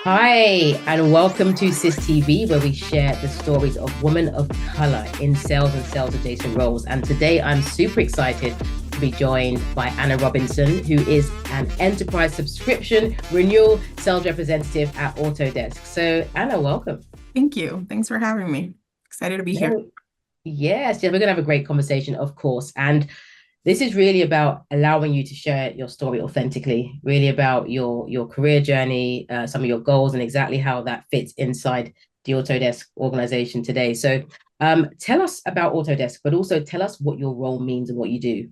Hi, and welcome to SIS TV, where we share the stories of women of color in sales and sales adjacent roles. And today I'm super excited to be joined by Anna Robinson, who is an enterprise subscription renewal sales representative at Autodesk. So, Anna, welcome. Thank you. Thanks for having me. Excited to be here. No, yes, yeah, we're going to have a great conversation, of course. And this is really about allowing you to share your story authentically, really about your career journey, some of your goals, and exactly how that fits inside the Autodesk organization today. So tell us about Autodesk, but also tell us what your role means and what you do.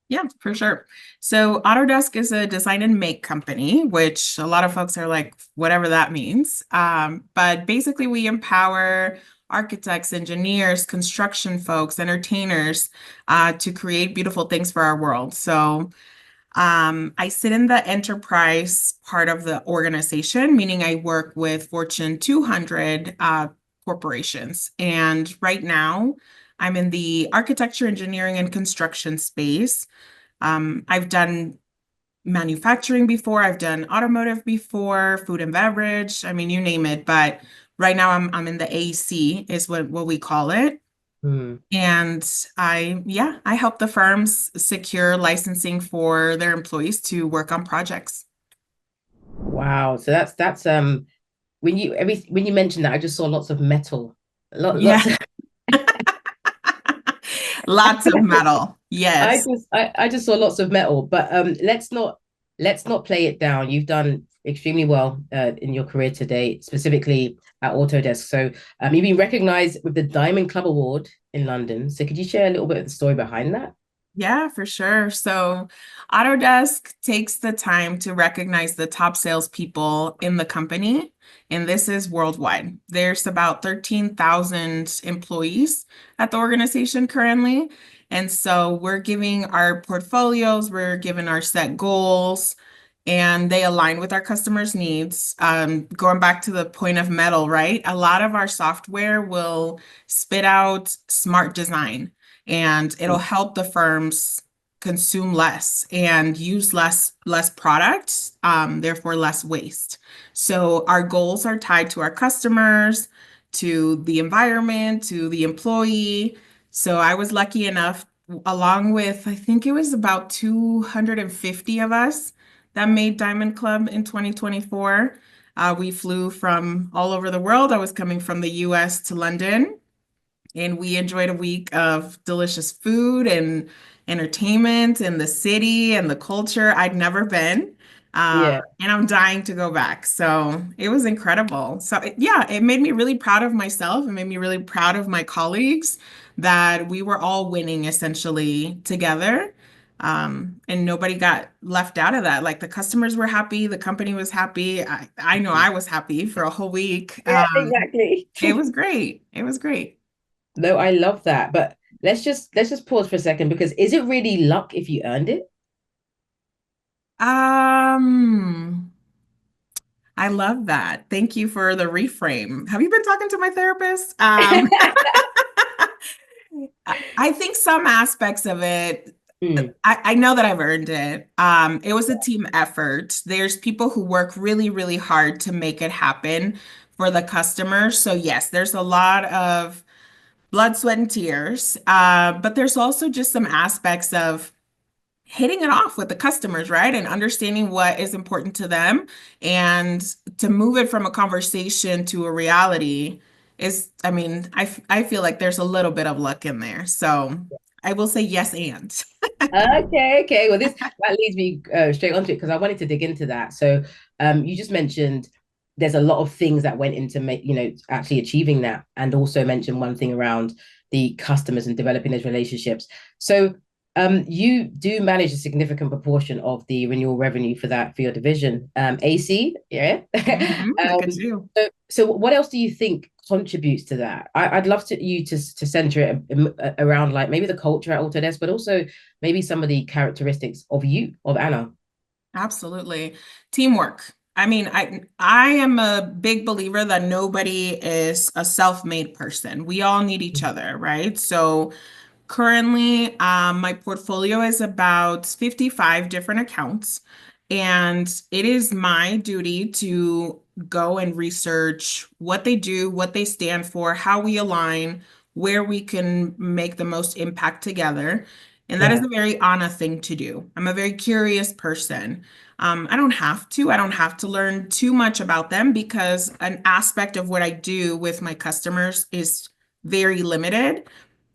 Yeah, for sure. So Autodesk is a design and make company, which a lot of folks are like, whatever that means. But basically, we empower architects, engineers, construction folks, entertainers to create beautiful things for our world. So I sit in the enterprise part of the organization, meaning I work with Fortune 200 corporations. And right now, I'm in the architecture, engineering, and construction space. I've done manufacturing before, I've done automotive before, food and beverage. I mean, you name it. But right now, I'm in the AC, is what we call it. Hmm. And I help the firms secure licensing for their employees to work on projects. Wow. So that's when you mentioned that, I just saw lots of metal. Yeah, Lots of lots of metal. Yes. I just saw lots of metal, but let's not play it down. You've done extremely well in your career today, specifically at Autodesk. So you've been recognized with the Diamond Club Award in London. So could you share a little bit of the story behind that? Yeah, for sure. So Autodesk takes the time to recognize the top salespeople in the company, and this is worldwide. There's about 13,000 employees at the organization currently. And so we're giving our portfolios, we're giving our set goals, and they align with our customers' needs. Going back to the point of metal, right? A lot of our software will spit out smart design and it'll help the firms consume less and use less product, therefore less waste. So our goals are tied to our customers, to the environment, to the employee. So I was lucky enough, along with I think it was about 250 of us that made Diamond Club in 2024. We flew from all over the world. I was coming from the US to London, and we enjoyed a week of delicious food and entertainment and the city and the culture I'd never been. Yeah. And I'm dying to go back. So it was incredible. So yeah, it made me really proud of myself. It made me really proud of my colleagues that we were all winning essentially together. And nobody got left out of that. Like the customers were happy, the company was happy. I know I was happy for a whole week. Yeah, exactly. It was great. It was great. No, I love that. But let's just pause for a second because is it really luck if you earned it? Um, I love that. Thank you for the reframe. Have you been talking to my therapist? I think some aspects of it, Mm, I know that I've earned it. It was a team effort. There's people who work really, really hard to make it happen for the customer. So yes, there's a lot of blood, sweat, and tears. But there's also just some aspects of hitting it off with the customers, right? And understanding what is important to them and to move it from a conversation to a reality is, I mean, I feel like there's a little bit of luck in there. So I will say yes and. okay, okay. Well, this that leads me straight onto it because I wanted to dig into that. So, you just mentioned there's a lot of things that went into actually achieving that, and also mentioned one thing around the customers and developing those relationships. So, you do manage a significant proportion of the renewal revenue for your division, AC, yeah. Look at you. So, what else do you think contributes to that? I'd love you to center it around like maybe the culture at Autodesk, but also maybe some of the characteristics of Anna. Absolutely. Teamwork. I mean, I am a big believer that nobody is a self-made person. We all need each other, right? So currently, my portfolio is about 55 different accounts. And it is my duty to go and research what they do, what they stand for, how we align, where we can make the most impact together. And that is Yeah. a very Anna thing to do. I'm a very curious person. I don't have to. I don't have to learn too much about them because an aspect of what I do with my customers is very limited,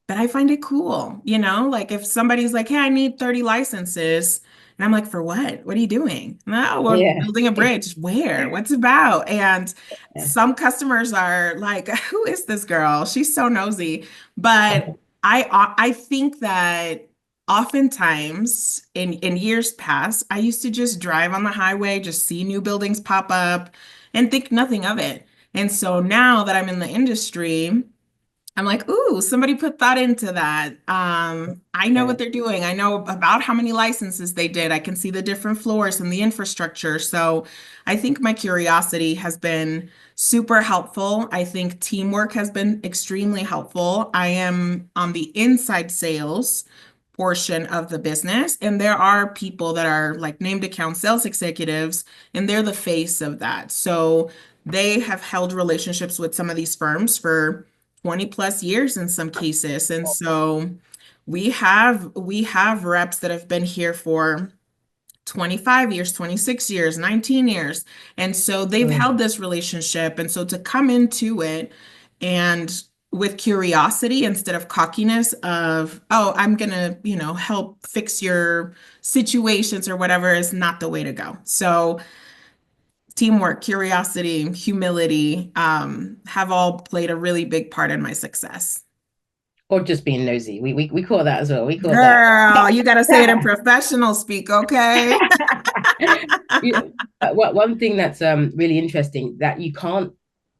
but I find it cool, like if somebody's like, hey, I need 30 licenses. And I'm like, for what? What are you doing? No, we're Yeah. building a bridge. Where? What's it about? And Yeah. some customers are like, who is this girl? She's so nosy. But I think that oftentimes in years past, I used to just drive on the highway, just see new buildings pop up and think nothing of it. And so now that I'm in the industry, I'm like, ooh, somebody put thought into that. I know Yeah. what they're doing. I know about how many licenses they did. I can see the different floors and the infrastructure. So I think my curiosity has been super helpful. I think teamwork has been extremely helpful. I am on the inside sales portion of the business, and there are people that are like named account sales executives, and they're the face of that. So they have held relationships with some of these firms for 20 plus years in some cases. And so we have reps that have been here for 25 years, 26 years, 19 years. And so they've Mm. held this relationship. And so to come into it and with curiosity instead of cockiness of, oh, I'm gonna, help fix your situations or whatever is not the way to go. So teamwork, curiosity, humility, have all played a really big part in my success. Or just being nosy. We call that as well. We call that. Girl, you got to say it in professional speak, okay? One thing that's really interesting that you can't,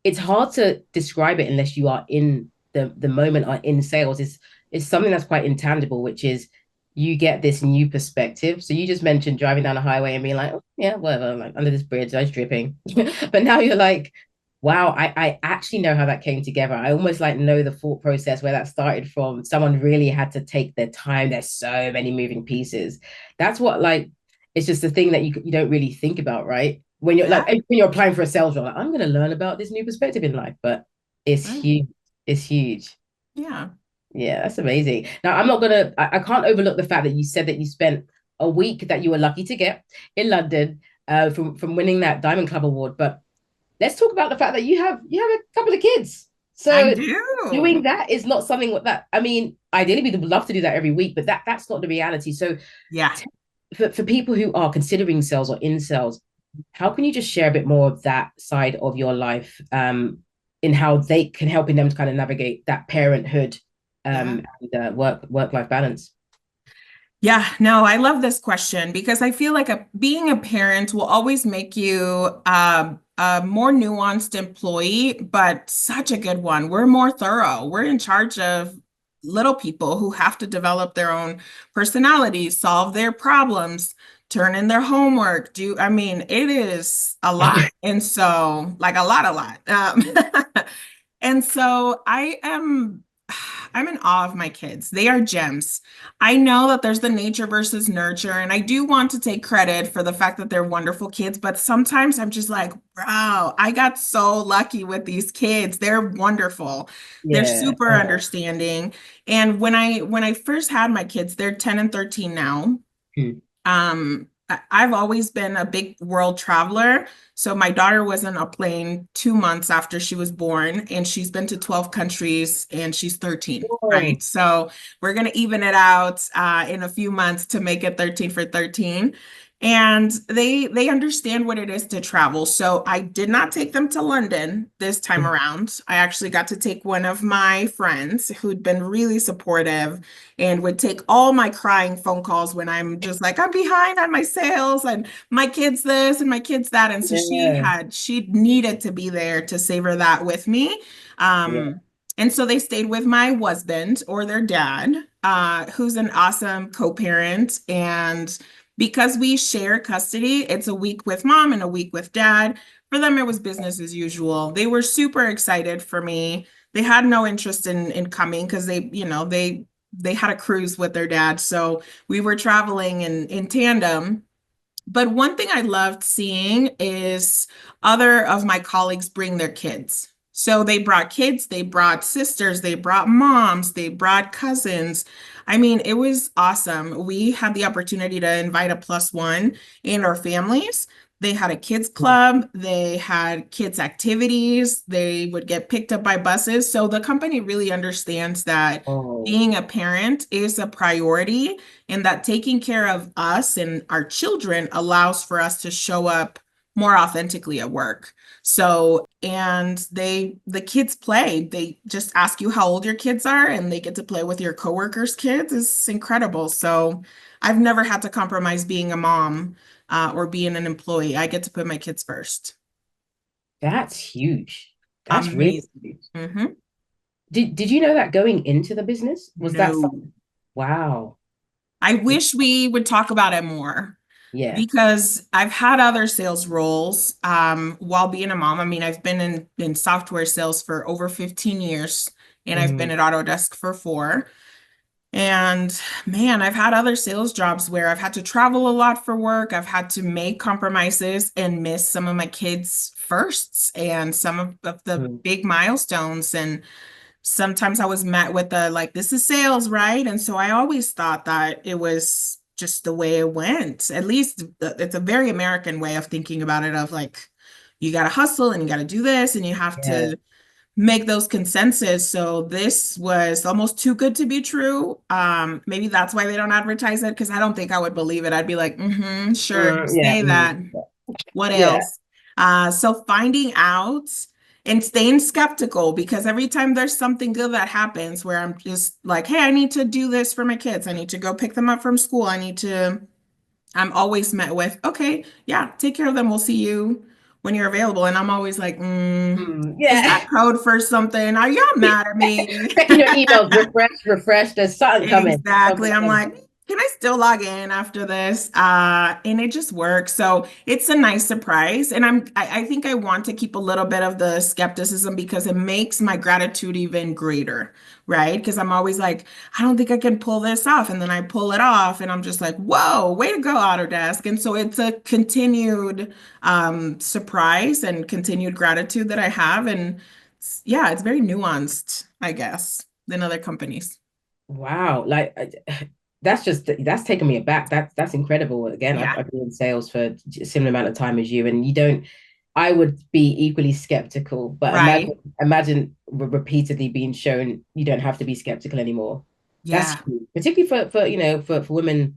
it's hard to describe it unless you are in the moment or in sales is something that's quite intangible, which is you get this new perspective. So you just mentioned driving down a highway and being like, oh, yeah, whatever, like under this bridge, I was dripping. But now you're like, wow, I actually know how that came together. I almost like know the thought process where that started from. Someone really had to take their time. There's so many moving pieces. That's what like it's just the thing that you don't really think about, right? When you're Yeah, like when you're applying for a sales role, like, I'm going to learn about this new perspective in life, but it's right. huge. It's huge. Yeah. Yeah, that's amazing. Now, I'm not gonna. I can't overlook the fact that you said that you spent a week that you were lucky to get in London, from winning that Diamond Club award. But let's talk about the fact that you have a couple of kids. I So doing do. that is not something that I mean, ideally we'd love to do that every week, but that's not the reality. So Yeah. for people who are considering sales or in sales, how can you just share a bit more of that side of your life, in how they can helping them to kind of navigate that parenthood, Yeah. and work life balance? Yeah, no, I love this question because I feel like being a parent will always make you a more nuanced employee, but such a good one. We're more thorough. We're in charge of little people who have to develop their own personalities, solve their problems, turn in their homework. I mean, it is a lot. And so, like a lot. And so I'm in awe of my kids. They are gems. I know that there's the nature versus nurture, and I do want to take credit for the fact that they're wonderful kids, but sometimes I'm just like, wow, I got so lucky with these kids. They're wonderful. They're Yeah. super understanding. And when I first had my kids, they're 10 and 13 now. Hmm. I've always been a big world traveler. So my daughter was on a plane 2 months after she was born, and she's been to 12 countries and she's 13, Whoa. right? So we're gonna even it out in a few months to make it 13 for 13. And they understand what it is to travel. So I did not take them to London this time around. I actually got to take one of my friends who'd been really supportive and would take all my crying phone calls when I'm just like, I'm behind on my sales and my kids this and my kids that. And so Yeah. she needed to be there to savor that with me. Yeah. And so they stayed with my husband or their dad, who's an awesome co-parent. And because we share custody, it's a week with mom and a week with dad. For them, it was business as usual. They were super excited for me. They had no interest in coming because they had a cruise with their dad. So we were traveling in tandem. But one thing I loved seeing is other of my colleagues bring their kids. So they brought kids, they brought sisters, they brought moms, they brought cousins. I mean, it was awesome. We had the opportunity to invite a plus one in our families. They had a kids club, they had kids activities, they would get picked up by buses. So the company really understands that Oh, being a parent is a priority and that taking care of us and our children allows for us to show up more authentically at work. So, and the kids play. They just ask you how old your kids are and they get to play with your coworkers' kids. It's incredible. So, I've never had to compromise being a mom or being an employee. I get to put my kids first. that's huge. That's really Amazing. huge. Hmm. Did you know that going into the business? Was that No. something? Wow. I wish we would talk about it more. Yeah. Because I've had other sales roles while being a mom. I mean, I've been in software sales for over 15 years, and I've been Mhm. at Autodesk for 4. And man, I've had other sales jobs where I've had to travel a lot for work. I've had to make compromises and miss some of my kids' firsts and some of the Mhm. big milestones. And sometimes I was met with the like, this is sales, right? And so I always thought that it was just the way it went. At least it's a very American way of thinking about it, of like, you got to hustle and you got to do this and you have Yeah. to make those consensus. So this was almost too good to be true. Maybe that's why they don't advertise it because I don't think I would believe it. I'd be like, mm-hmm, sure, you Yeah. say that. What Yeah. else? So finding out and staying skeptical because every time there's something good that happens where I'm just like, hey, I need to do this for my kids. I need to go pick them up from school. I'm always met with, okay, yeah, take care of them. We'll see you when you're available. And I'm always like, is that Yeah. code for something? Are y'all mad at me? Checking your emails, refresh, refresh. There's something coming. Exactly. Something I'm coming. like, can I still log in after this? And it just works. So it's a nice surprise. And I think I want to keep a little bit of the skepticism because it makes my gratitude even greater, right? Because I'm always like, I don't think I can pull this off. And then I pull it off and I'm just like, whoa, way to go, Autodesk. And so it's a continued surprise and continued gratitude that I have. And yeah, it's very nuanced, I guess, than other companies. Wow. Like that's taken me aback. That's incredible. Again, Yeah. I've been in sales for a similar amount of time as you, and you don't. I would be equally skeptical, but Right. imagine repeatedly being shown you don't have to be skeptical anymore. That's Yeah. huge, particularly for women,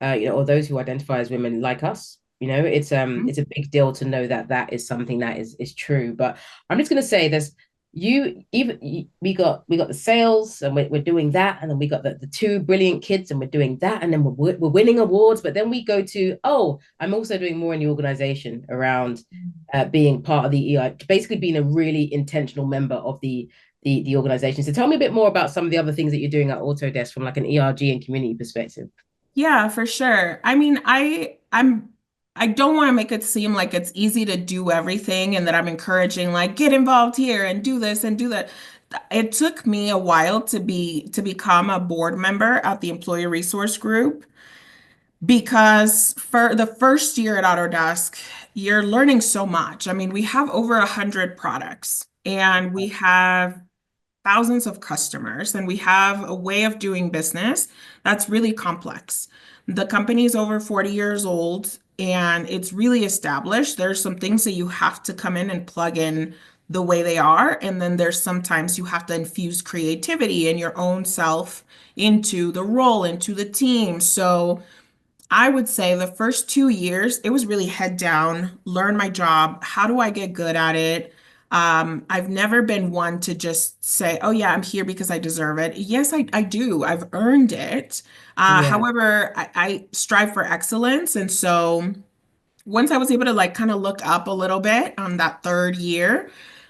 or those who identify as women like us. Mhm. It's a big deal to know that that is something that is true. But I'm just gonna say there's we got the sales and we're doing that, and then we got the two brilliant kids and we're doing that, and then we're winning awards, but then we go to, oh, I'm also doing more in the organization around being part of the EI, basically being a really intentional member of the organization. So tell me a bit more about some of the other things that you're doing at Autodesk from like an ERG and community perspective. Yeah, for sure. I mean, I don't want to make it seem like it's easy to do everything and that I'm encouraging like get involved here and do this and do that. It took me a while to become a board member at the Employee Resource Group because for the first year at Autodesk, you're learning so much. I mean, we have over 100 products and we have thousands of customers, and we have a way of doing business that's really complex. The company is over 40 years old and it's really established. There's some things that you have to come in and plug in the way they are. And then there's sometimes you have to infuse creativity and your own self into the role, into the team. So I would say the first 2 years, it was really head down, learn my job. How do I get good at it? I've never been one to just say, oh, yeah, I'm here because I deserve it. Yes, I do. I've earned it. Yeah. However, I strive for excellence. And so once I was able to like kind of look up a little bit on that third year,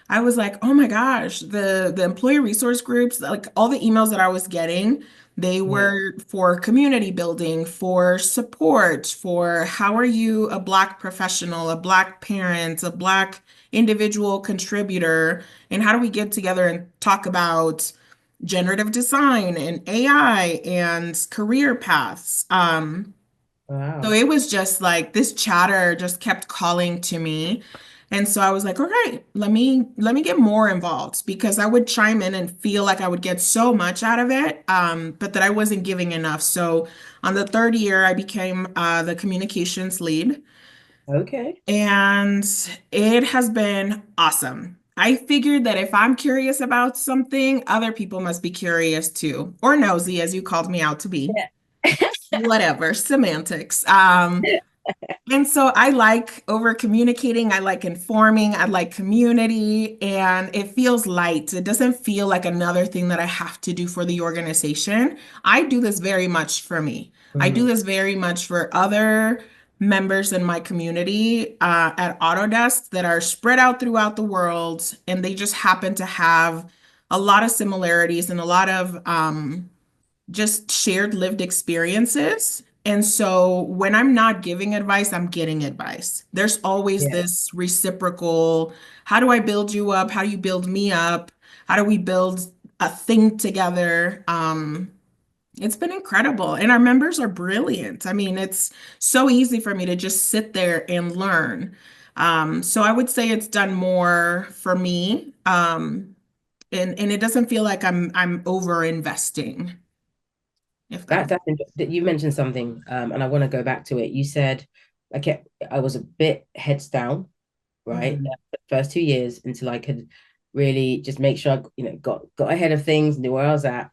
I was like, oh my gosh, the employee resource groups, like all the emails that I was getting, they Yeah. were for community building, for support, for how are you a Black professional, a Black parent, a Black individual contributor, and how do we get together and talk about generative design and AI and career paths. So Wow. it was just like this chatter just kept calling to me. And so I was like, okay, let me get more involved because I would chime in and feel like I would get so much out of it, but that I wasn't giving enough. So on the third year, I became the communications lead, Okay. and it has been awesome. I figured that if I'm curious about something, other people must be curious too, or nosy, as you called me out to be. Yeah. Whatever, semantics. And so I like over communicating, I like informing, I like community, and it feels light. It doesn't feel like another thing that I have to do for the organization. I do this very much for me. I do Mm. this very much for other members in my community at Autodesk that are spread out throughout the world, and they just happen to have a lot of similarities and a lot of just shared lived experiences. And so when I'm not giving advice, I'm getting advice. There's always Yeah. this reciprocal, how do I build you up? How do you build me up? How do we build a thing together? It's been incredible. And our members are brilliant. I mean, it's so easy for me to just sit there and learn. So I would say it's done more for me. And it doesn't feel like I'm over investing, if that makes. That you mentioned something, and I want to go back to it. You said, okay, I was a bit heads down, right? Mhm. The first 2 years until I could really just make sure I, got ahead of things, knew where I was at.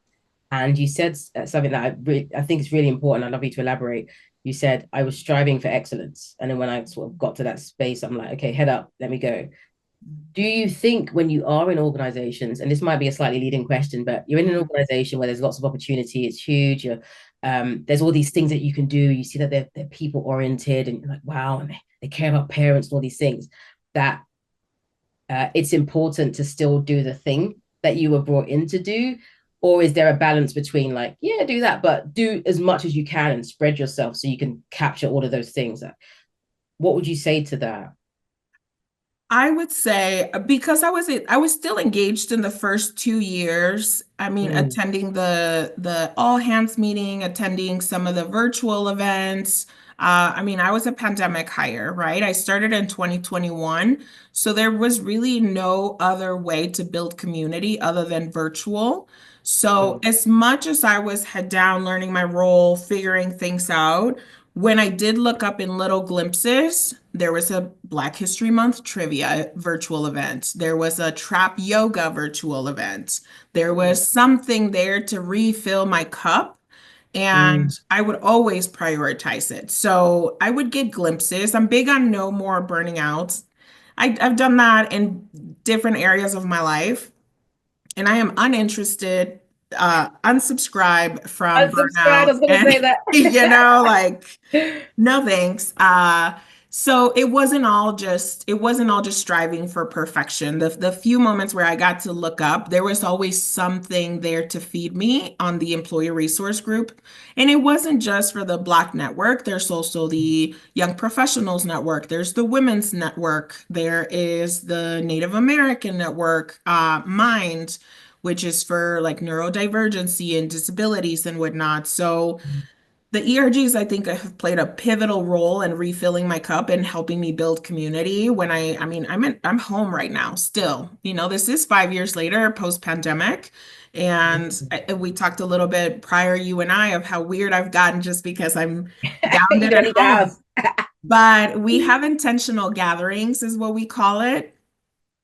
And you said something that I think is really important. I'd love you to elaborate. You said I was striving for excellence, and then when I sort of got to that space, I'm like, okay, head up, let me go. Do you think when you are in organizations, and this might be a slightly leading question, but you're in an Mhm. organization where there's lots of opportunity, it's huge, there's all these things that you can do, you see that they're people oriented, and you're like, wow, and they care about parents and all these things, that it's important to still do the thing that you were brought in to do? Or is there a balance between like, yeah, do that, but do as much as you can and spread yourself so you can capture all of those things? What would you say to that? I would say because I was still engaged in the first 2 years. I mean, Mm, attending the all hands meeting, attending some of the virtual events. I mean, I was a pandemic hire, right? I started in 2021, so there was really no other way to build community other than virtual. So sure. as much as I was head down, learning my role, figuring things out. When I did look up in little glimpses, there was a Black History Month trivia virtual event. There was a trap yoga virtual event. There Mm, was something there to refill my cup, and mm, I would always prioritize it. So I would get glimpses. I'm big on no more burning out. I've done that in different areas of my life, and I am uninterested, unsubscribe from unsubscribe. I burnout. was gonna And, say that. like, no thanks. So it wasn't all just striving for perfection. The few moments where I got to look up, there was always something there to feed me on the employee resource group. And it wasn't just for the Black network. There's also the Young Professionals Network. There's the Women's Network. There is the Native American Network, Mind, which is for like neurodivergency and disabilities and whatnot. So the ERGs, I think, have played a pivotal role in refilling my cup and helping me build community. I mean, I'm home right now still. This is 5 years later, post-pandemic. And we talked a little bit prior, you and I, of how weird I've gotten just because I'm You grounded don't at leave the home. house. But we have intentional gatherings, is what we call it.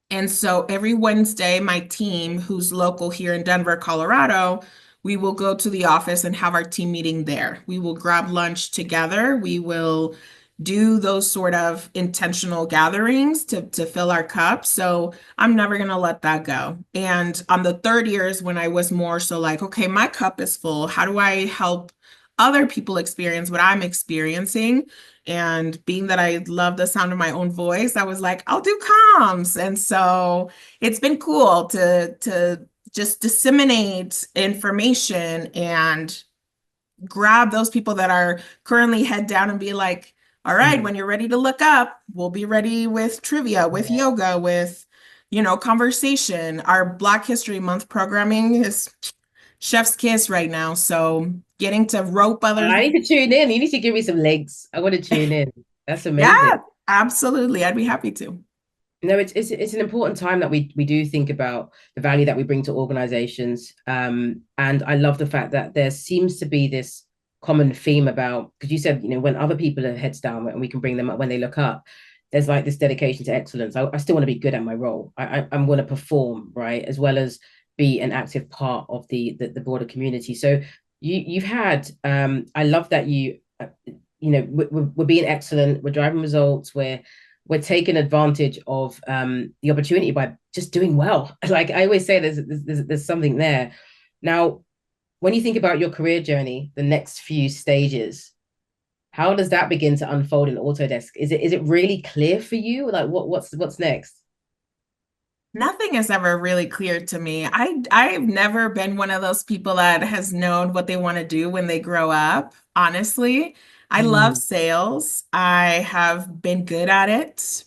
And so every Wednesday, my team, who's local here in Denver, Colorado, we will go to the office and have our team meeting there. We will grab lunch together. We will do those sort of intentional gatherings to fill our cup. So I'm never going to let that go. And on the third year is when I was more so like, okay, my cup is full. How do I help other people experience what I'm experiencing? And being that I love the sound of my own voice, I was like, I'll do comms. And so it's been cool to just disseminate information and grab those people that are currently head down and be like, all right, Mm, when you're ready to look up, we'll be ready with trivia, with yeah. yoga, with conversation. Our Black History Month programming is chef's kiss right now. So getting to rope others. I need to tune in. You need to give me some links. I want to tune in. That's amazing. Yeah, absolutely. I'd be happy to. No, it's an important time that we do think about the value that we bring to organizations. And I love the fact that there seems to be this common theme about, because you said, when other people are heads down and we can bring them up when they look up, there's like this dedication to excellence. I still want to be good at my role. I'm going to perform, right, as well as be an active part of the broader community. So you've had, I love that we're being excellent, we're driving results, we're taking advantage of the opportunity by just doing well. Like I always say, there's something there. Now, when you think about your career journey, the next few stages, how does that begin to unfold in Autodesk? Is it really clear for you? Like what's next? Nothing is ever really clear to me. I've never been one of those people that has known what they want to do when they grow up. Honestly, I love Mm, sales. I have been good at it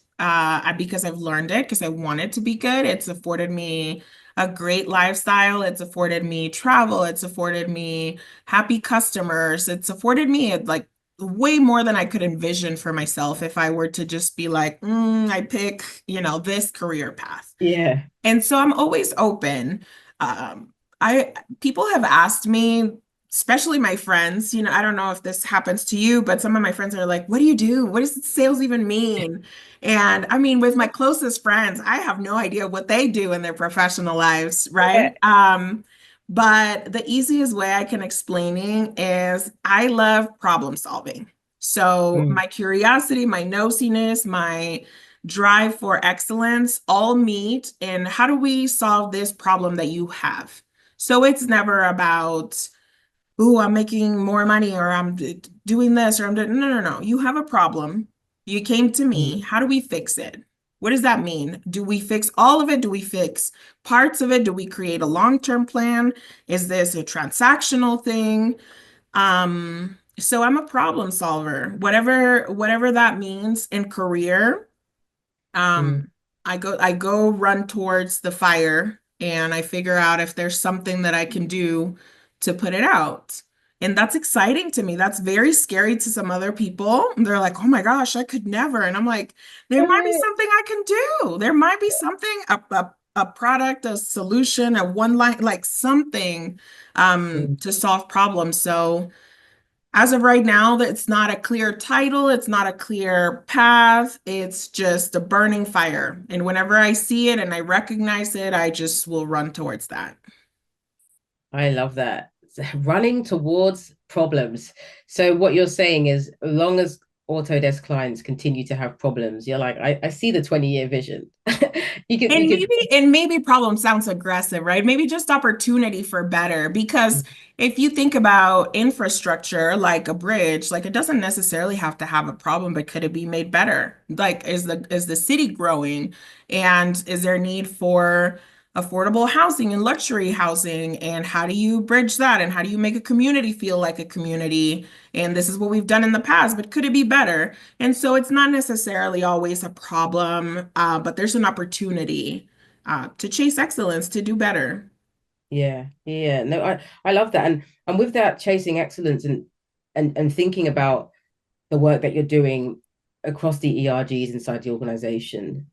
because I've learned it because I wanted to be good. It's afforded me a great lifestyle. It's afforded me travel. It's afforded me happy customers. It's afforded me like way more than I could envision for myself if I were to just be like, I pick, this career path. yeah. And so I'm always open. I People have asked me, especially my friends, I don't know if this happens to you, but some of my friends are like, "What do you do? What does sales even mean?" And I mean, with my closest friends, I have no idea what they do in their professional lives, Yeah. right? But the easiest way I can explaining is I love problem solving. So Mm, my curiosity, my nosiness, my drive for excellence all meet in how do we solve this problem that you have? So it's never about, oh, I'm making more money or I'm doing this or I'm doing, no, no, no. You have a problem. You came to me. mm, How do we fix it? What does that mean? Do we fix all of it? Do we fix parts of it? Do we create a long-term plan? Is this a transactional thing? So I'm a problem solver, whatever that means in career. mm. um, I go run towards the fire and I figure out if there's something that I can do to put it out. And that's exciting to me. That's very scary to some other people. They're like, "Oh my gosh, I could never." And I'm like, there might be Yeah. something I can do. There might be something, a product, a solution, a one line, like something Mm. to solve problems. So as of right now, it's not a clear title, it's not a clear path, it's just a burning fire. And whenever I see it and I recognize it, I just will run towards that. I love that. Running towards problems. So what you're saying is, as long as Autodesk clients continue to have problems, you're like, I see the 20-year vision. You And could. maybe problem sounds aggressive, right? Maybe just opportunity for better. Because if you think about infrastructure like a bridge, like it doesn't necessarily have to have a problem, but could it be made better? Like is the city growing? And is there need for affordable housing and luxury housing? And how do you bridge that? And how do you make a community feel like a community? And this is what we've done in the past, but could it be better? And so it's not necessarily always a problem, but there's an opportunity to chase excellence, to do better. Yeah, yeah. No, I love that. And with that chasing excellence and thinking about the work that you're doing across the ERGs inside the organization,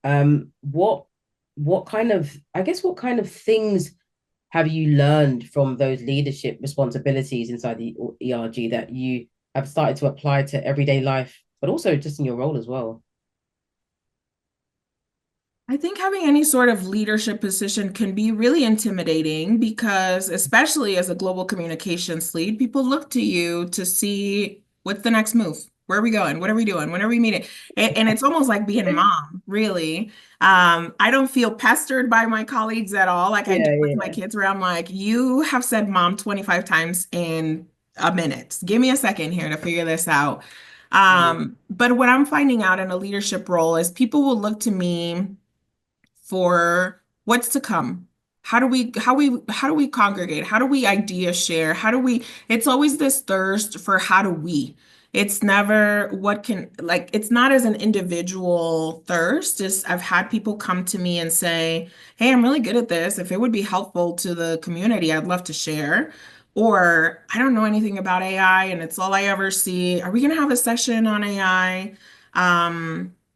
what kind of, I guess, what kind of things have you learned from those leadership responsibilities inside the ERG that you have started to apply to everyday life, but also just in your role as well? I think having any sort of leadership position can be really intimidating because, especially as a global communications lead, people look to you to see what's the next move. Where are we going? What are we doing? When are we meeting? And it's almost like being mom, really. I don't feel pestered by my colleagues at all, like I do Yeah, with my yeah, kids, where I'm like, you have said mom 25 times in a minute. Give me a second here to figure this out. yeah, But what I'm finding out in a leadership role is people will look to me for what's to come. How do we congregate? How do we idea share? How do we, it's always this thirst for how do we? It's never what can, like, it's not as an individual thirst. It's, I've had people come to me and say, hey, I'm really good at this. If it would be helpful to the community, I'd love to share. Or I don't know anything about AI and it's all I ever see. Are we going to have a session on AI?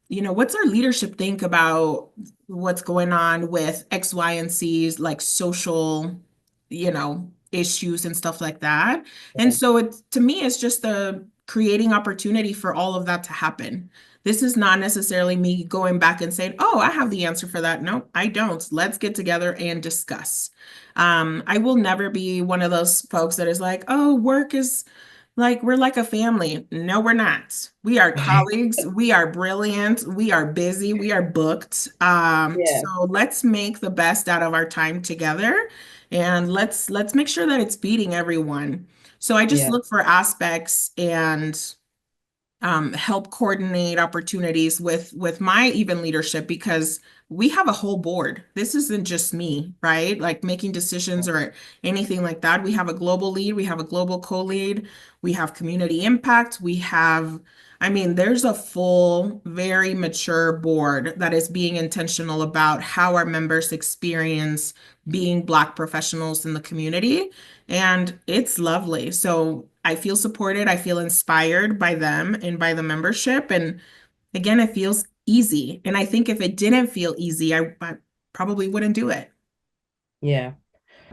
What's our leadership think about what's going on with X, Y, and Z's, like social, issues and stuff like that. And Yeah. so it's, to me, it's just a creating opportunity for all of that to happen. This is not necessarily me going back and saying, oh, I have the answer for that. No, I don't. Let's get together and discuss. I will never be one of those folks that is like, oh, work is like, we're like a family. No, we're not. We are colleagues. We are brilliant. We are busy. We are booked. Yeah. So let's make the best out of our time together and let's make sure that it's beating everyone. So I just Yeah. look for aspects and help coordinate opportunities with my even leadership because we have a whole board. This isn't just me, right? Like making decisions or anything like that. We have a global lead, we have a global co-lead, we have community impact, we have, I mean, there's a full, very mature board that is being intentional about how our members experience being Black professionals in the community. And it's lovely. So I feel supported. I feel inspired by them and by the membership. And again, it feels easy. And I think if it didn't feel easy, I probably wouldn't do it. Yeah.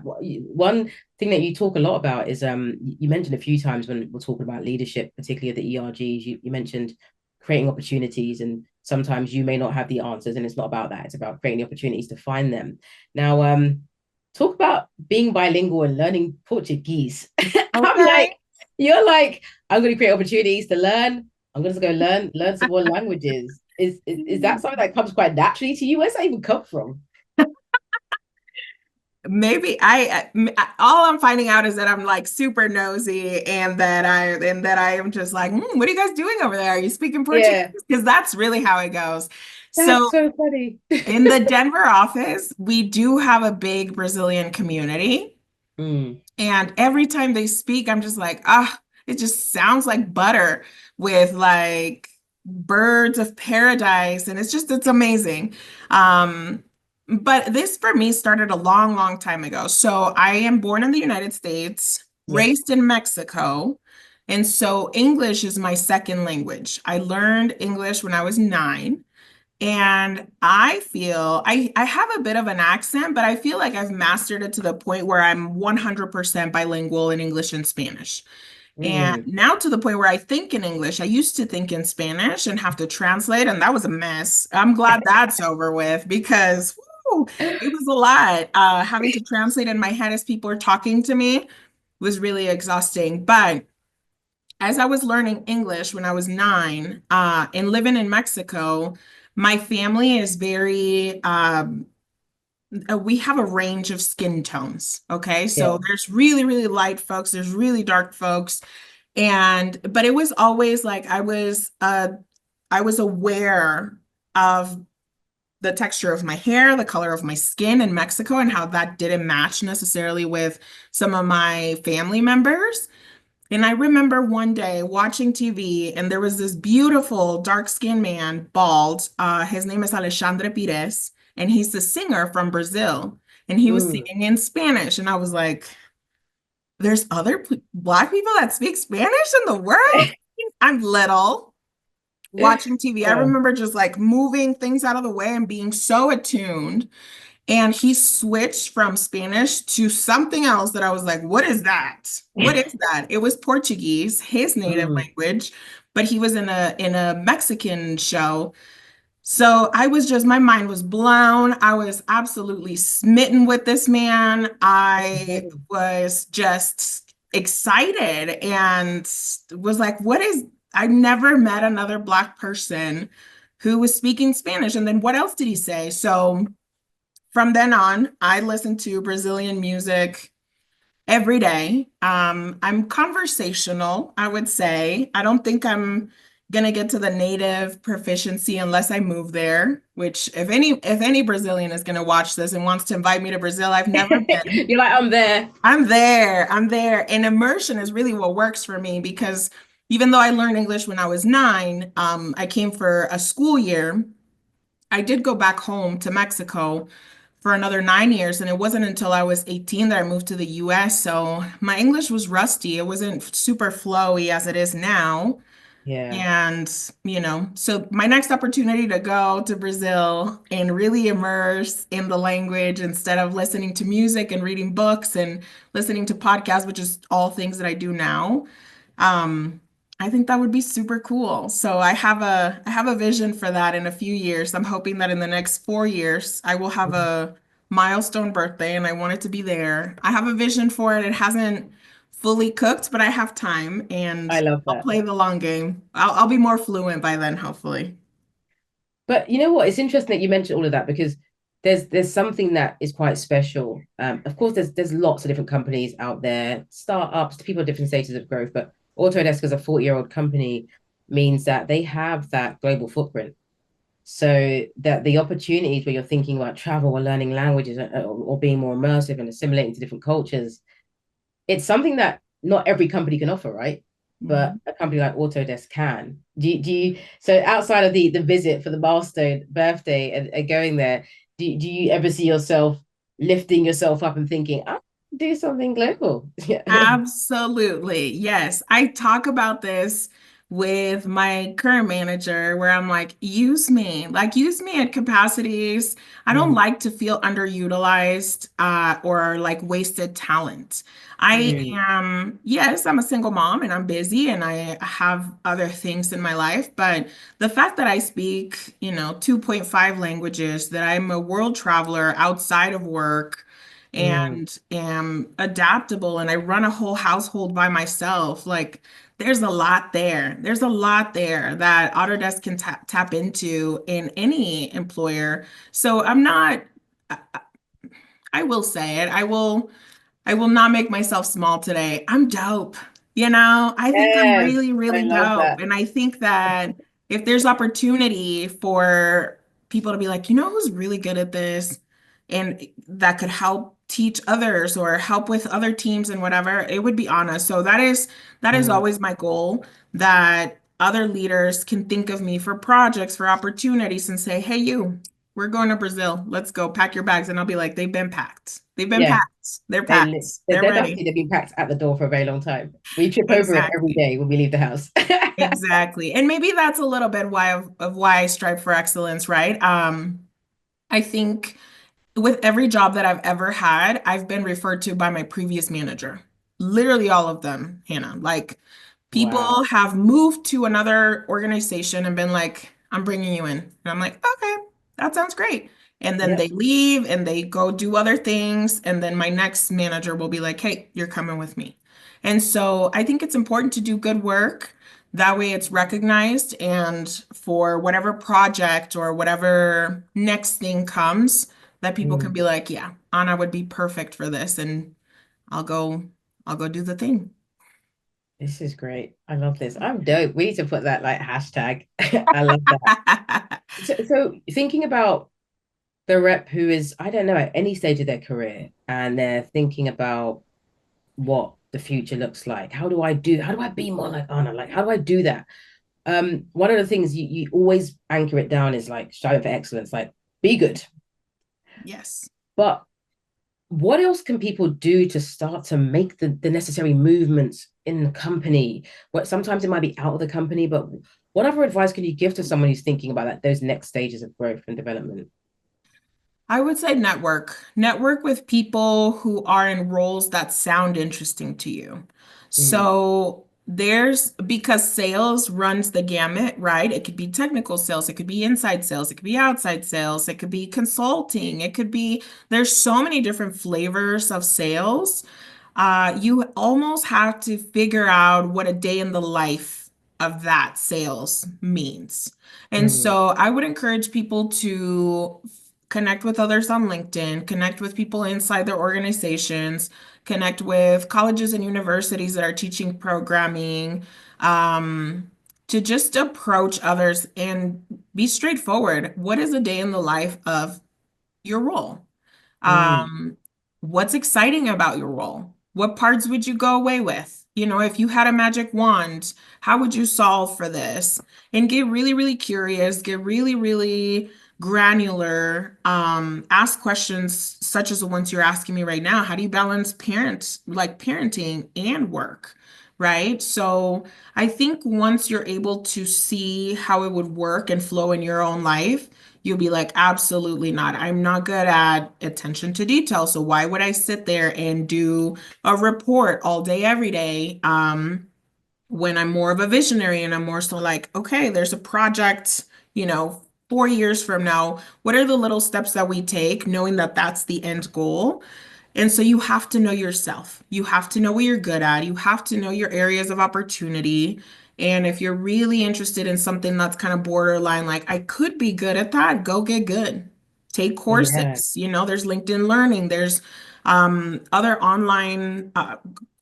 One thing that you talk a lot about is you mentioned a few times when we're talking about leadership, particularly at the ERGs, you mentioned creating opportunities, and sometimes you may not have the answers, and it's not about that. It's about creating the opportunities to find them. Now, talk about being bilingual and learning Portuguese. I'm Okay. like, you're like, I'm going to create opportunities to learn. I'm going to go learn some more languages. Is that something that comes quite naturally to you? Where's that even come from? Maybe all I'm finding out is that I'm like super nosy and that I am just like, what are you guys doing over there? Are you speaking Portuguese? Yeah, Because that's really how it goes. that's So so funny. in the Denver office, we do have a big Brazilian community. Mm, And every time they speak, I'm just like, it just sounds like butter with like birds of paradise. And it's amazing. Um, but this for me started a long, long time ago. So I am born in the United States, yeah, raised in Mexico. And so English is my second language. I learned English when I was 9. And I feel I have a bit of an accent, but I feel like I've mastered it to the point where I'm 100% bilingual in English and Spanish. And mm. now to the point where I think in English. I used to think in Spanish and have to translate, and that was a mess. I'm glad that's over with because whew, it was a lot. Having to translate in my head as people are talking to me was really exhausting. But as I was learning English when I was 9, and living in Mexico, my family is very, we have a range of skin tones. Okay. Yeah, So there's really, really light folks, there's really dark folks. But it was always like I was aware of the texture of my hair, the color of my skin in Mexico, and how that didn't match necessarily with some of my family members. And I remember one day watching TV, and there was this beautiful dark-skinned man, bald. His name is Alexandre Pires, and he's the singer from Brazil. And he was mm. singing in Spanish, and I was like, "There's other Black people that speak Spanish in the world." I'm little watching TV. I Oh, remember just like moving things out of the way and being so attuned. And he switched from Spanish to something else that I was like, what is that? What is that? It was Portuguese, his native mm. language, but he was in a Mexican show. So I was just, my mind was blown. I was absolutely smitten with this man. I was just excited and was like, I never met another Black person who was speaking Spanish. And then what else did he say? So from then on, I listened to Brazilian music every day. I'm conversational, I would say. I don't think I'm gonna get to the native proficiency unless I move there, which if any Brazilian is gonna watch this and wants to invite me to Brazil, I've never been. You're like, I'm there. I'm there. I'm there. And immersion is really what works for me because even though I learned English when I was 9, I came for a school year. I did go back home to Mexico for another 9 years, and it wasn't until I was 18 that I moved to the US. So my English was rusty. It wasn't super flowy as it is now. Yeah. And, so my next opportunity to go to Brazil and really immerse in the language instead of listening to music and reading books and listening to podcasts, which is all things that I do now. Um, I think that would be super cool. So I have a vision for that in a few years. I'm hoping that in the next 4 years I will have a milestone birthday and I want it to be there. I have a vision for it. It hasn't fully cooked, but I have time and I love I'll that. play the long game. I'll be more fluent by then, hopefully. But you know what? It's interesting that you mentioned all of that because there's something that is quite special. Of course, there's lots of different companies out there, startups, people at different stages of growth. But Autodesk as a 40-year-old company means that they have that global footprint. So that the opportunities where you're thinking about travel or learning languages or being more immersive and assimilating to different cultures, it's something that not every company can offer, right? But Mhm. a company like Autodesk can. Do you so outside of the visit for the milestone birthday and going there, do you ever see yourself lifting yourself up and thinking, I do something global? Yeah. Absolutely. Yes. I talk about this with my current manager where I'm like, use me at capacities. I don't Mm, like to feel underutilized or like wasted talent. I mm, am, yes, I'm a single mom and I'm busy and I have other things in my life, but the fact that I speak, 2.5 languages, that I'm a world traveler outside of work, mm, and am adaptable and I run a whole household by myself. Like there's a lot there. There's a lot there that Autodesk can tap into in any employer. So I will say it. I will not make myself small today. I'm dope. I think I'm yes, really, I really love dope. that. And I think that if there's opportunity for people to be like, who's really good at this and that could help teach others or help with other teams and whatever, it would be honest. So that is Mm, always my goal, that other leaders can think of me for projects, for opportunities and say, hey, we're going to Brazil. Let's go pack your bags. And I'll be like, they've been packed. They've been yeah, packed. They're packed. They're they're dusty. ready. They've been packed at the door for a very long time. We trip over it every Exactly. day when we leave the house. Exactly. And maybe that's a little bit of why I strive for excellence, right? I think with every job that I've ever had, I've been referred to by my previous manager. Literally all of them, Hannah. Like people Wow. have moved to another organization and been like, I'm bringing you in. And I'm like, okay, that sounds great. And then Yeah. they leave and they go do other things. And then my next manager will be like, hey, you're coming with me. And so I think it's important to do good work. That way it's recognized. And for whatever project or whatever next thing comes, that people can Mm. be like, yeah, Anna would be perfect for this. And I'll go, I'll go do the thing. This is great. I love this. I'm dope. We need to put that like hashtag. I love that. So thinking about the rep who is, I don't know, at any stage of their career and they're thinking about what the future looks like. How do I be more like Anna? Like, how do I do that? One of the things you always anchor it down is like striving for excellence, like be good. Yes. But what else can people do to start to make the necessary movements in the company? What sometimes it might be out of the company, but what other advice can you give to someone who's thinking about that those next stages of growth and development? I would say network. Network with people who are in roles that sound interesting to you. Mm, So because sales runs the gamut, right? It could be technical sales, it could be inside sales, it could be outside sales, it could be consulting, there's so many different flavors of sales. You almost have to figure out what a day in the life of that sales means. And mm, so I would encourage people to connect with others on LinkedIn, connect with people inside their organizations, connect with colleges and universities that are teaching programming, to just approach others and be straightforward. What is a day in the life of your role? mm, Um, what's exciting about your role? What parts would you go away with? if you had a magic wand, how would you solve for this? And get really, really curious, get really, really granular, ask questions such as the ones you're asking me right now. How do you balance parenting and work? Right. So I think once you're able to see how it would work and flow in your own life, you'll be like, absolutely not. I'm not good at attention to detail. So why would I sit there and do a report all day, every day? When I'm more of a visionary and I'm more so like, okay, there's a project, 4 years from now. What are the little steps that we take, knowing that that's the end goal? And so you have to know yourself. You have to know what you're good at. You have to know your areas of opportunity. And if you're really interested in something that's kind of borderline, like I could be good at that, go get good. Take Yeah. courses. There's LinkedIn Learning, there's other online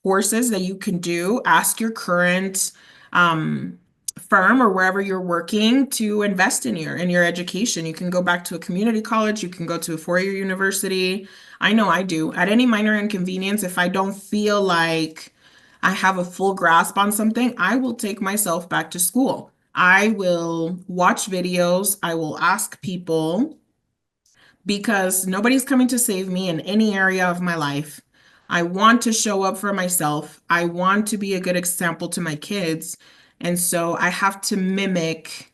courses that you can do. Ask your current um, firm or wherever you're working to invest in your education. You can go back to a community college, you can go to a four-year university. I know I do. At any minor inconvenience, if I don't feel like I have a full grasp on something, I will take myself back to school. I will watch videos, I will ask people because nobody's coming to save me in any area of my life. I want to show up for myself. I want to be a good example to my kids. And so I have to mimic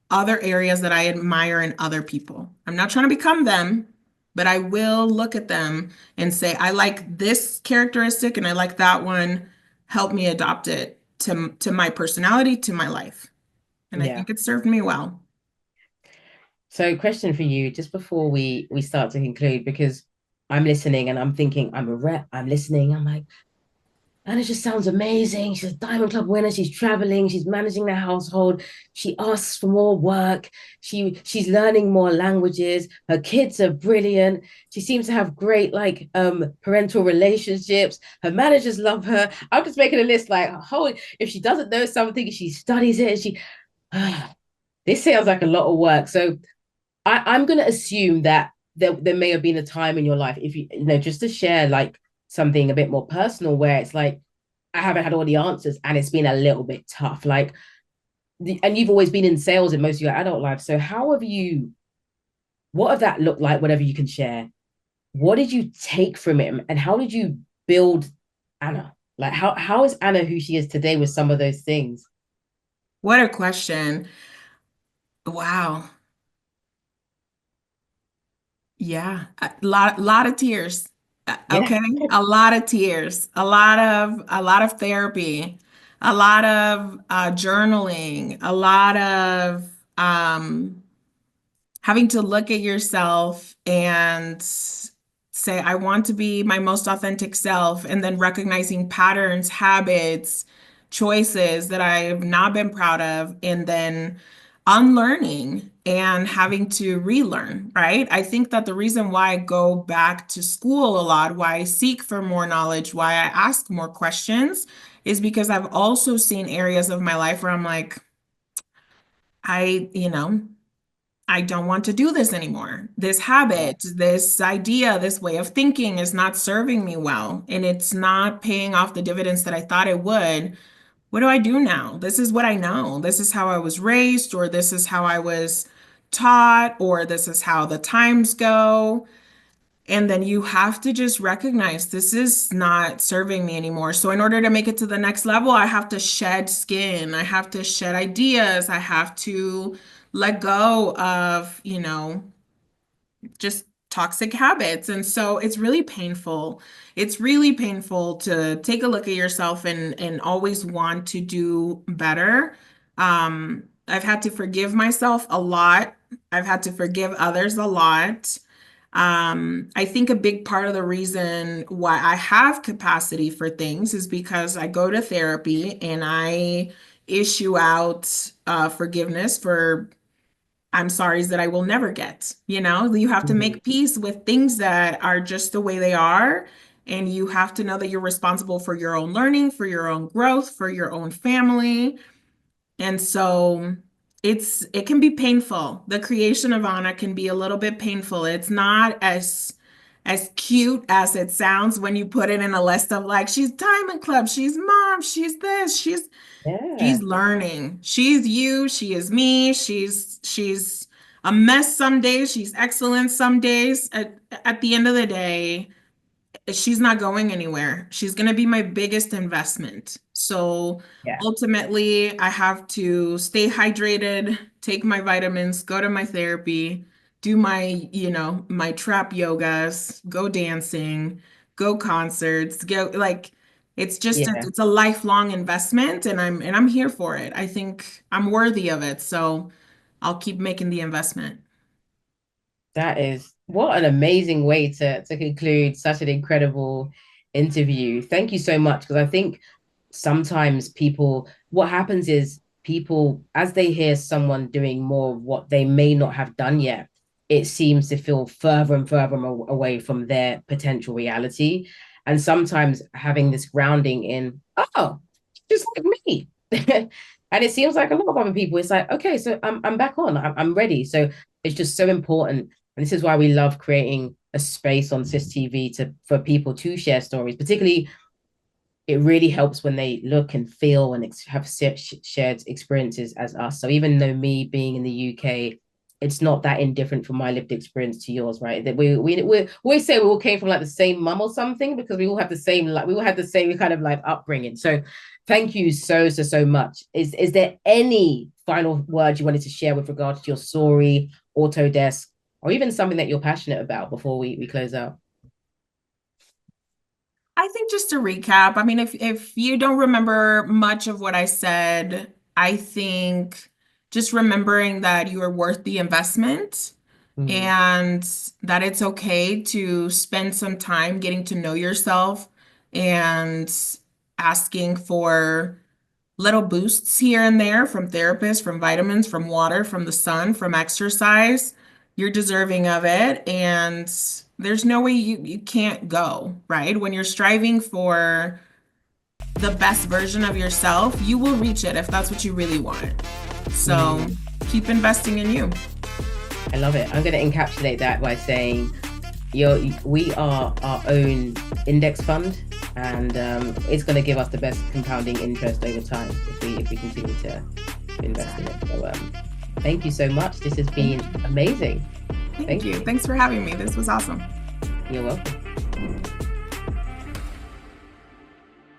other areas that I admire in other people. I'm not trying to become them, but I will look at them and say, I like this characteristic and I like that one. Help me adopt it to my personality, to my life. And I Yeah. think it served me well. So, question for you, just before we start to conclude, because I'm listening and I'm thinking I'm a rep. I'm listening. I'm like, and it just sounds amazing. She's a Diamond Club winner. She's traveling. She's managing the household. She asks for more work. She's learning more languages. Her kids are brilliant. She seems to have great parental relationships. Her managers love her. I'm just making a list like, holy, if she doesn't know something, she studies it. And she, this sounds like a lot of work. So I'm going to assume that there may have been a time in your life, if just to share like something a bit more personal, where it's like, I haven't had all the answers and it's been a little bit tough. Like, and you've always been in sales in most of your adult life. So, what have that looked like, whatever you can share? What did you take from it? And how did you build Anna? Like, how is Anna who she is today with some of those things? What a question. Wow. Yeah, a lot of tears. Yeah. Okay, a lot of tears, a lot of therapy, a lot of journaling, a lot of having to look at yourself and say, I want to be my most authentic self, and then recognizing patterns, habits, choices that I've not been proud of, and then unlearning and having to relearn, right? I think that the reason why I go back to school a lot, why I seek for more knowledge, why I ask more questions, is because I've also seen areas of my life where I'm like, I, you know, I don't want to do this anymore. This Yeah. habit, this idea, this way of thinking is not serving me well, and it's not paying off the dividends that I thought it would. What do I do now? This is what I know. This is how I was raised, or this is how I was taught, or this is how the times go. And then you have to just recognize this is not serving me anymore. So, in order to make it to the next level, I have to shed skin. I have to shed ideas. I have to let go of, just toxic habits. And so it's really painful. It's really painful to take a look at yourself and always want to do better. I've had to forgive myself a lot. I've had to forgive others a lot. I think a big part of the reason why I have capacity for things is because I go to therapy and I issue out forgiveness for I'm sorry's that I will never get. You have to Mhm. make peace with things that are just the way they are. And you have to know that you're responsible for your own learning, for your own growth, for your own family. And so it can be painful. The creation of Anna can be a little bit painful. It's not as as cute as it sounds when you put it in a list of like, she's Diamond Club, she's mom, she's this, she's Yeah, learning. She's you, she is me, she's a mess some days, she's excellent some days. At the end of the day, she's not going anywhere. She's going to be my biggest investment. So yeah, ultimately, I have to stay hydrated, take my vitamins, go to my therapy, do my trap yogas, go dancing, go concerts, go like yeah. it's a lifelong investment and I'm here for it. I think I'm worthy of it. So I'll keep making the investment. That is what an amazing way to conclude such an incredible interview. Thank you so much because I think sometimes people, what happens is people, as they hear someone doing more of what they may not have done yet, it seems to feel further and further away from their potential reality. And sometimes having this grounding in, oh, just like me. And it seems like a lot of other people, it's like, okay, so I'm back on, I'm ready. So it's just so important. And this is why we love creating a space on SIS TV to for people to share stories, particularly it really helps when they look and feel and have shared experiences as us. So even though me being in the UK, it's not that indifferent from my lived experience to yours, right? That we always say we all came from like the same mum or something because we all have the same like we all had the same kind of like upbringing. So thank you so much. Is there any final words you wanted to share with regards to your story, Autodesk, or even something that you're passionate about before we close out? I think just to recap, I mean, if you don't remember much of what I said, I think just remembering that you are worth the investment Mm, and that it's okay to spend some time getting to know yourself and asking for little boosts here and there from therapists, from vitamins, from water, from the sun, from exercise. You're deserving of it. And there's no way you can't go, right? When you're striving for the best version of yourself, you will reach it if that's what you really want. So mm. keep investing in you. I love it. I'm going to encapsulate that by saying we are our own index fund, and it's going to give us the best compounding interest over time if we continue to invest in it. So thank you so much. This has been amazing. Thank Thank you. you. Thanks for having me. This was awesome. You're welcome.